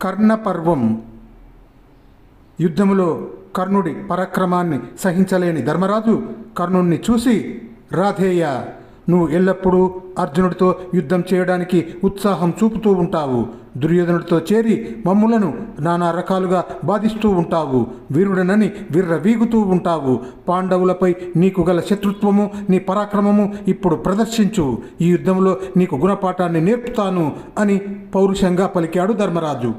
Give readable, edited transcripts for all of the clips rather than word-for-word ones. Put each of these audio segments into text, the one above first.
కర్ణపర్వం. యుద్ధములో కర్ణుడి పరాక్రమాన్ని సహించలేని ధర్మరాజు కర్ణుణ్ణి చూసి, రాధేయ, నువ్వు ఎల్లప్పుడూ అర్జునుడితో యుద్ధం చేయడానికి ఉత్సాహం చూపుతూ ఉంటావు. దుర్యోధనుడితో చేరి మమ్ములను నానా రకాలుగా బాధిస్తూ ఉంటావు. వీరుడనని వీగుతూ ఉంటావు. పాండవులపై నీకు గల శత్రుత్వము, నీ పరాక్రమము ఇప్పుడు ప్రదర్శించు. ఈ యుద్ధంలో నీకు గుణపాఠాన్ని నేర్పుతాను అని పౌరుషంగా పలికాడు ధర్మరాజు.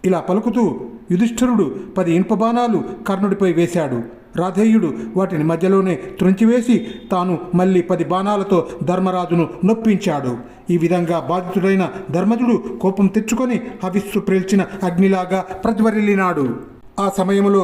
ఇలా పలుకుతూ యుధిష్ఠిరుడు 10 ఇనుప బాణాలు కర్ణుడిపై వేశాడు. రాధేయుడు వాటిని మధ్యలోనే త్రుంచివేసి తాను మళ్ళీ 10 బాణాలతో ధర్మరాజును నొప్పించాడు. ఈ విధంగా బాధితుడైన ధర్మజుడు కోపం తెచ్చుకొని హవిస్సు ప్రేల్చిన అగ్నిలాగా ప్రజ్వరిల్లినాడు. ఆ సమయంలో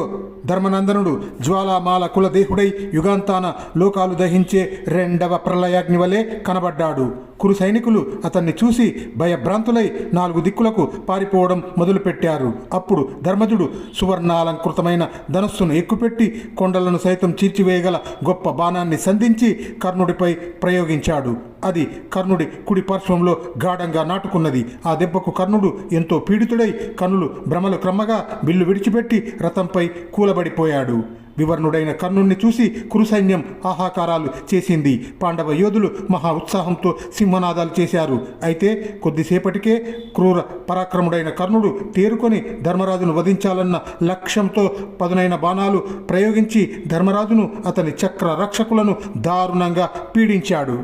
ధర్మనందనుడు జ్వాలామాల కులదేహుడై యుగాంతాన లోకాలు దహించే 2వ ప్రళయాగ్ని వలె కనబడ్డాడు. కురు సైనికులు అతన్ని చూసి భయభ్రాంతులై 4 దిక్కులకు పారిపోవడం మొదలుపెట్టారు. అప్పుడు ధర్మజుడు సువర్ణాలంకృతమైన ధనస్సును ఎక్కుపెట్టి కొండలను సైతం చీల్చివేయగల గొప్ప బాణాన్ని సంధించి కర్ణుడిపై ప్రయోగించాడు. అది కర్ణుడి కుడి పార్శ్వంలో గాఢంగా నాటుకున్నది. ఆ దెబ్బకు కర్ణుడు ఎంతో పీడితుడై కన్నులు భ్రమలు క్రమ్మగా బిల్లు విడిచిపెట్టి రథంపై కూలబడిపోయాడు. వివర్ణుడైన కర్ణుణ్ణి చూసి కురుసైన్యం ఆహాకారాలు చేసింది. పాండవ యోధులు మహా ఉత్సాహంతో సింహనాదాలు చేశారు. అయితే కొద్దిసేపటికే క్రూర పరాక్రముడైన కర్ణుడు తేరుకొని ధర్మరాజును వధించాలన్న లక్ష్యంతో పదునైన బాణాలు ప్రయోగించి ధర్మరాజును, అతని చక్ర రక్షకులను దారుణంగా పీడించాడు.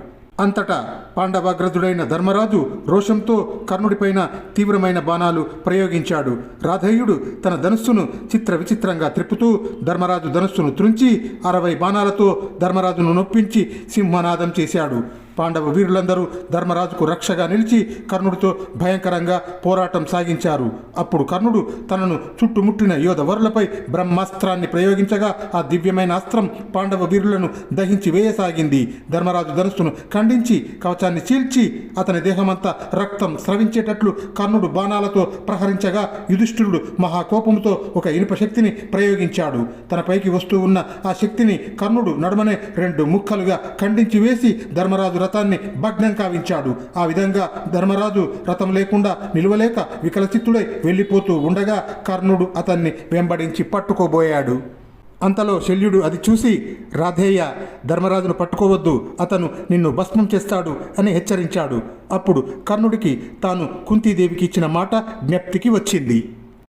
అంతటా పాండవాగ్రజుడైన ధర్మరాజు రోషంతో కర్ణుడిపైన తీవ్రమైన బాణాలు ప్రయోగించాడు. రాధేయుడు తన ధనుస్సును చిత్ర విచిత్రంగా త్రిప్పుతూ ధర్మరాజు ధనుస్సును త్రుంచి 60 బాణాలతో ధర్మరాజును నొప్పించి సింహనాదం చేశాడు. పాండవ వీరులందరూ ధర్మరాజుకు రక్షగా నిలిచి కర్ణుడితో భయంకరంగా పోరాటం సాగించారు. అప్పుడు కర్ణుడు తనను చుట్టుముట్టిన యోధవరులపై బ్రహ్మాస్త్రాన్ని ప్రయోగించగా ఆ దివ్యమైన అస్త్రం పాండవ వీరులను దహించి వేయసాగింది. ధర్మరాజు ధనుస్సును ఖండించి కవచాన్ని చీల్చి అతని దేహమంతా రక్తం స్రవించేటట్లు కర్ణుడు బాణాలతో ప్రహరించగా యుధిష్ఠిరుడు మహాకోపంతో ఒక ఇనుప శక్తిని ప్రయోగించాడు. తనపైకి వస్తూ ఉన్న ఆ శక్తిని కర్ణుడు నడుమనే 2 ముక్కలుగా ఖండించి వేసి ధర్మరాజు రథాన్ని భగ్నం కావించాడు. ఆ విధంగా ధర్మరాజు రథం లేకుండా నిలువలేక వికలచిత్తుడై వెళ్ళిపోతూ ఉండగా కర్ణుడు అతన్ని వెంబడించి పట్టుకోబోయాడు. అంతలో శల్యుడు అది చూసి, రాధేయ, ధర్మరాజును పట్టుకోవద్దు, అతను నిన్ను భస్మం చేస్తాడు అని హెచ్చరించాడు. అప్పుడు కర్ణుడికి తాను కుంతీదేవికి ఇచ్చిన మాట జ్ఞప్తికి వచ్చింది.